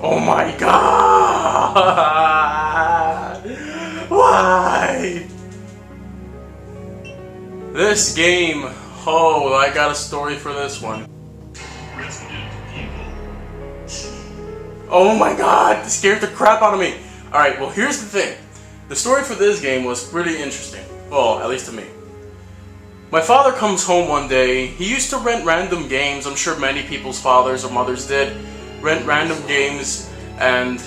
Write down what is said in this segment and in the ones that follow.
Oh my god! Why? This game, oh, I got a story for this one. Oh my god, it scared the crap out of me. Alright, well here's the thing. The story for this game was pretty interesting. Well, at least to me. My father comes home one day. He used to rent random games. I'm sure many people's fathers or mothers did. Rent random games, and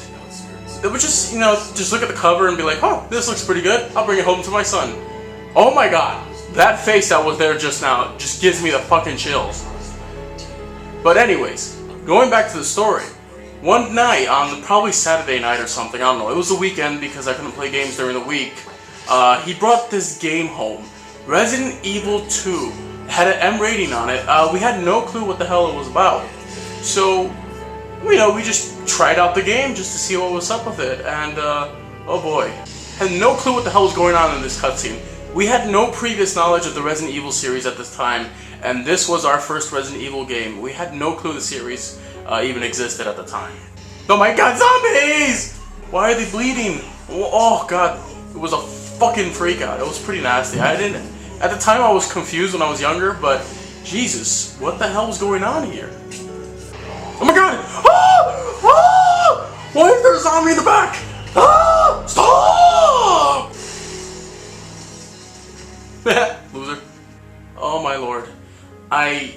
they would just, just look at the cover and be like, oh, this looks pretty good. I'll bring it home to my son. Oh my god. That face that was there just now just gives me the fucking chills. But anyways, going back to the story. One night, on probably Saturday night or something, I don't know, it was the weekend because I couldn't play games during the week, he brought this game home. Resident Evil 2. It had an M rating on it. We had no clue what the hell it was about. So, we just tried out the game just to see what was up with it, and oh boy. Had no clue what the hell was going on in this cutscene. We had no previous knowledge of the Resident Evil series at this time, and this was our first Resident Evil game. We had no clue the series even existed at the time. Oh my god, zombies! Why are they bleeding? Oh god, it was a fucking freak out. It was pretty nasty. At the time I was confused when I was younger, but Jesus, what the hell was going on here? Oh my god! Ah! Ah! Why is there a zombie in the back? Ah! Stop! Loser. Oh my lord. I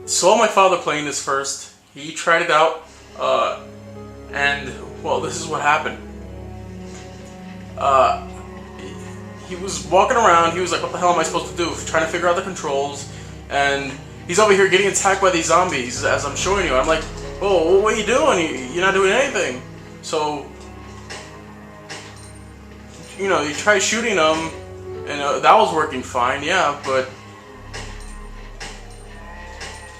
saw my father playing this first. He tried it out, and, well, this is what happened. He was walking around, he was like, what the hell am I supposed to do? Trying to figure out the controls, and he's over here getting attacked by these zombies, as I'm showing you. I'm like, oh, what are you doing? You're not doing anything. So, you try shooting them, and that was working fine, yeah, but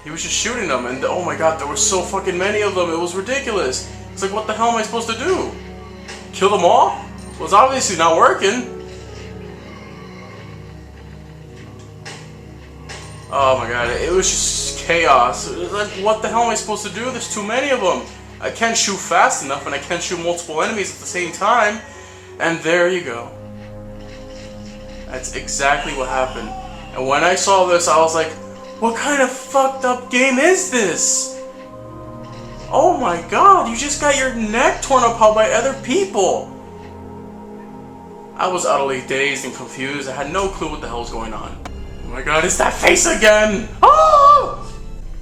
he was just shooting them, and oh my god, there were so fucking many of them, it was ridiculous. It's like, what the hell am I supposed to do? Kill them all? Well, it's obviously not working. Oh my god, it was just chaos. It was like, what the hell am I supposed to do? There's too many of them. I can't shoot fast enough, and I can't shoot multiple enemies at the same time. And there you go. That's exactly what happened. And when I saw this, I was like, what kind of fucked up game is this? Oh my god, you just got your neck torn apart by other people. I was utterly dazed and confused. I had no clue what the hell was going on. Oh my god, it's that face again! Oh!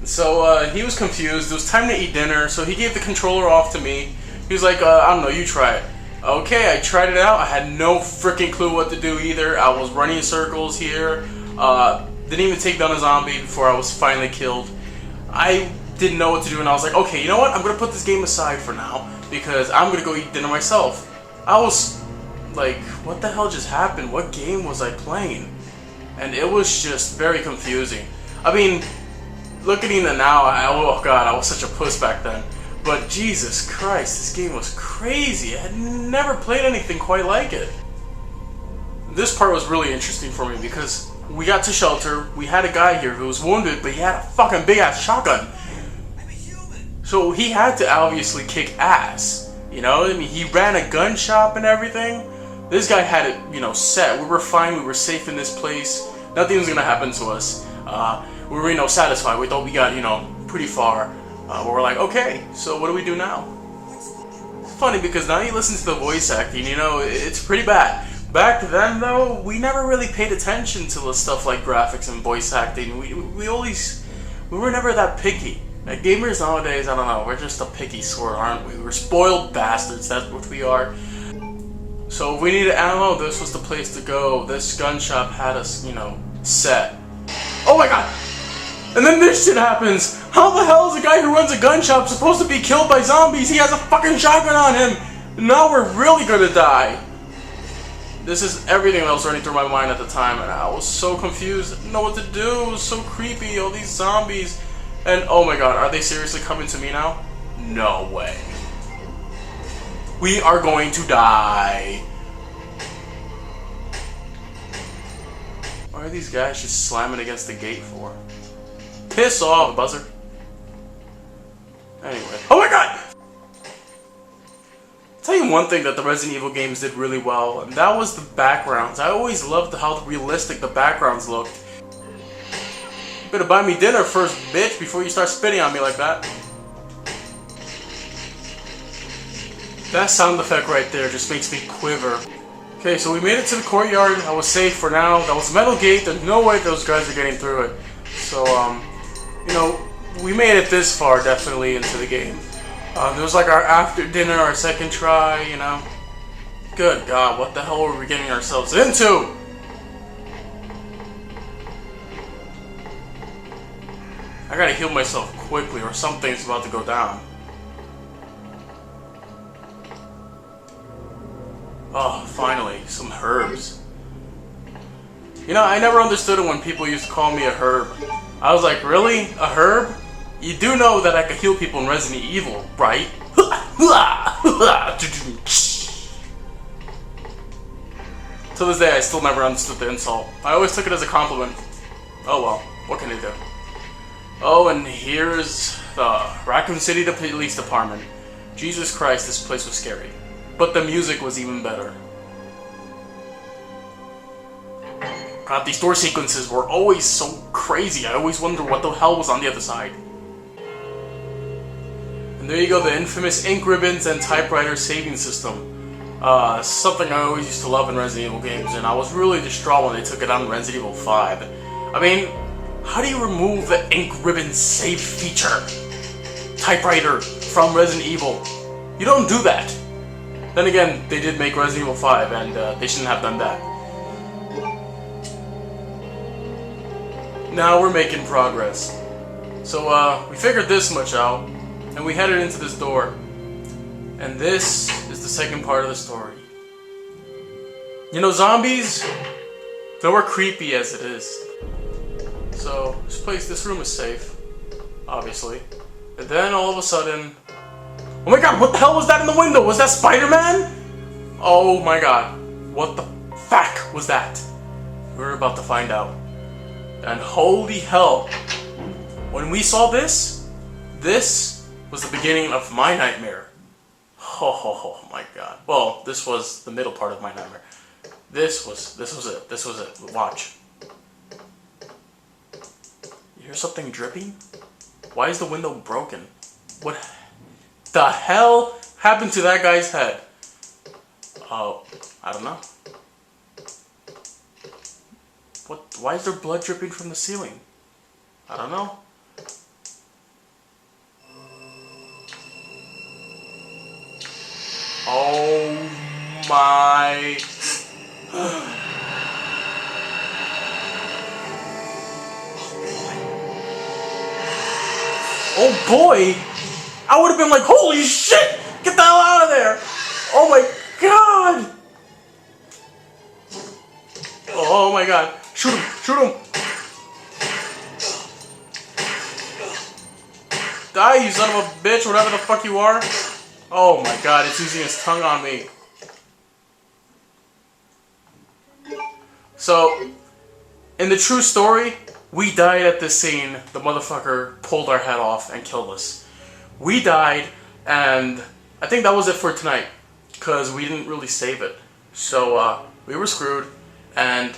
So he was confused. It was time to eat dinner, so he gave the controller off to me. He was like, I don't know, you try it. Okay, I tried it out. I had no freaking clue what to do either. I was running in circles here. Didn't even take down a zombie before I was finally killed. I didn't know what to do, and I was like, okay, you know what? I'm gonna put this game aside for now because I'm gonna go eat dinner myself. I was like, what the hell just happened? What game was I playing? And it was just very confusing. I mean, looking at it now, oh god, I was such a puss back then. But Jesus Christ, this game was crazy. I had never played anything quite like it. This part was really interesting for me because we got to shelter, we had a guy here who was wounded, but he had a fucking big ass shotgun. So he had to obviously kick ass, I mean, he ran a gun shop and everything. This guy had it, set. We were fine, we were safe in this place. Nothing was gonna happen to us. We were, satisfied. We thought we got, pretty far. But we're like, okay, so what do we do now? It's funny because now you listen to the voice acting, it's pretty bad. Back then, though, we never really paid attention to the stuff like graphics and voice acting. We were never that picky. Like, gamers nowadays, I don't know, we're just a picky sort, aren't we? We're spoiled bastards, that's what we are. So if we needed ammo, this was the place to go. This gun shop had us, set. Oh my god! And then this shit happens! How the hell is a guy who runs a gun shop supposed to be killed by zombies? He has a fucking shotgun on him! Now we're really gonna die! This is everything that was running through my mind at the time, and I was so confused. I didn't know what to do. It was so creepy, all these zombies. And oh my god, are they seriously coming to me now? No way. We are going to die. Why are these guys just slamming against the gate for? Piss off, buzzer. Anyway. Oh my god! one thing that the Resident Evil games did really well, and that was the backgrounds. I always loved how realistic the backgrounds looked. You better buy me dinner first, bitch, before you start spitting on me like that. That sound effect right there just makes me quiver. Okay, so we made it to the courtyard. I was safe for now. That was a metal gate. There's no way those guys are getting through it. So, you know, we made it this far, definitely, into the game. It was like our after dinner, our second try, you know. Good God, what the hell were we getting ourselves into? I gotta heal myself quickly or something's about to go down. Oh, finally, some herbs. You know, I never understood it when people used to call me a herb. I was like, really? A herb? You do know that I could heal people in Resident Evil, right? To this day, I still never understood the insult. I always took it as a compliment. Oh well, what can you do? Oh, and here's the Raccoon City Police Department. Jesus Christ, this place was scary. But the music was even better. God, these door sequences were always so crazy. I always wondered what the hell was on the other side. And there you go, the infamous ink ribbons and typewriter saving system. Something I always used to love in Resident Evil games, and I was really distraught when they took it out in Resident Evil 5. I mean, how do you remove the ink ribbon save feature? Typewriter from Resident Evil. You don't do that. Then again, they did make Resident Evil 5, and they shouldn't have done that. Now we're making progress. So, we figured this much out, and we headed into this door. And this is the second part of the story. You know, zombies, they were creepy as it is. So, this room is safe, obviously. And then all of a sudden, oh my God, what the hell was that in the window? Was that Spider-Man? Oh my God, what the fuck was that? We're about to find out. And holy hell, when we saw this, this was the beginning of my nightmare. Oh my God. Well, this was the middle part of my nightmare. This was it. Watch. You hear something dripping? Why is the window broken? What the hell happened to that guy's head? Oh, I don't know. Why is there blood dripping from the ceiling? I don't know. Oh my. Oh boy! I would have been like, holy shit! Get the hell out of there! Oh my God! Oh my God. Shoot him! Shoot him! Die, you son of a bitch, whatever the fuck you are. Oh my God, it's using his tongue on me. So, in the true story, we died at this scene. The motherfucker pulled our head off and killed us. We died, and I think that was it for tonight, because we didn't really save it. So, we were screwed, and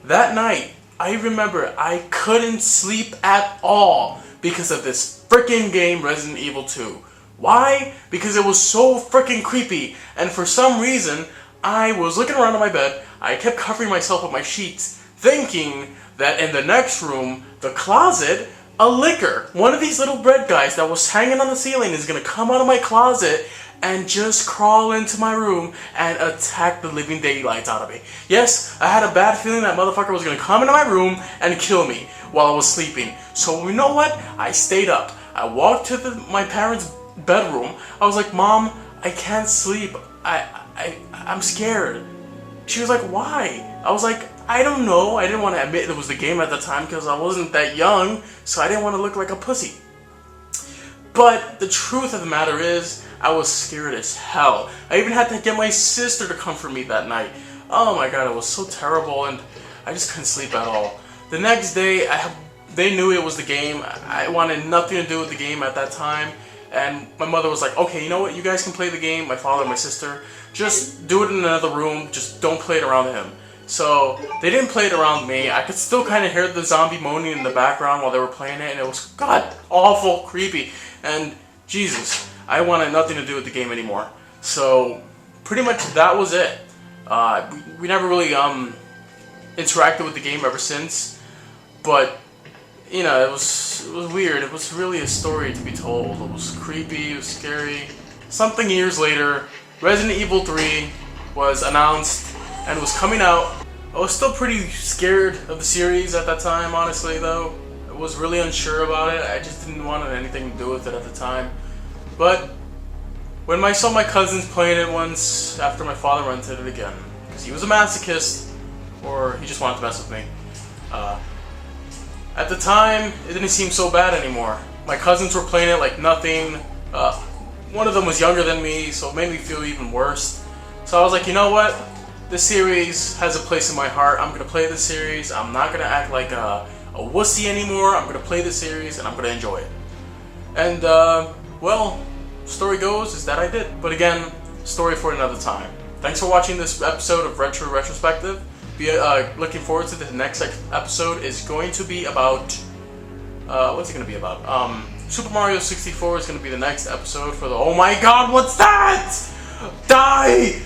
that night, I remember I couldn't sleep at all because of this freaking game, Resident Evil 2. Why? Because it was so freaking creepy, and for some reason, I was looking around in my bed, I kept covering myself with my sheets, thinking that in the next room, the closet, a licker, one of these little bread guys that was hanging on the ceiling is gonna come out of my closet and just crawl into my room and attack the living daylights out of me. Yes, I had a bad feeling that motherfucker was gonna come into my room and kill me while I was sleeping. So you know what? I stayed up. I walked to my parents' bedroom. I was like, Mom, I can't sleep. I'm scared. She was like, why? I was like, I don't know. I didn't want to admit it was the game at the time because I wasn't that young, so I didn't want to look like a pussy. But the truth of the matter is, I was scared as hell. I even had to get my sister to comfort me that night. Oh my God, it was so terrible, and I just couldn't sleep at all. The next day, they knew it was the game. I wanted nothing to do with the game at that time, And my mother was like, okay, you know what, you guys can play the game, my father and my sister, just do it in another room, just don't play it around him. So they didn't play it around me. I could still kind of hear the zombie moaning in the background while they were playing it, and it was god awful creepy. And Jesus, I wanted nothing to do with the game anymore. So pretty much that was it. We never really interacted with the game ever since, but you know, it was weird. It was really a story to be told. It was creepy, it was scary. Something years later, Resident Evil 3 was announced and was coming out. I was still pretty scared of the series at that time, honestly, though. I was really unsure about it. I just didn't want anything to do with it at the time. But when I saw my cousins playing it once after my father rented it again, because he was a masochist, or he just wanted to mess with me. At the time, it didn't seem so bad anymore. My cousins were playing it like nothing. One of them was younger than me, so it made me feel even worse. So I was like, you know what? This series has a place in my heart. I'm gonna play this series. I'm not gonna act like a wussy anymore. I'm gonna play the series and I'm gonna enjoy it. And well, story goes is that I did. But again, story for another time. Thanks for watching this episode of Retrospective. Be looking forward to the next episode. Is going to be about what's it gonna be about? Super Mario 64 is gonna be the next episode for the. Oh my God! What's that? Die!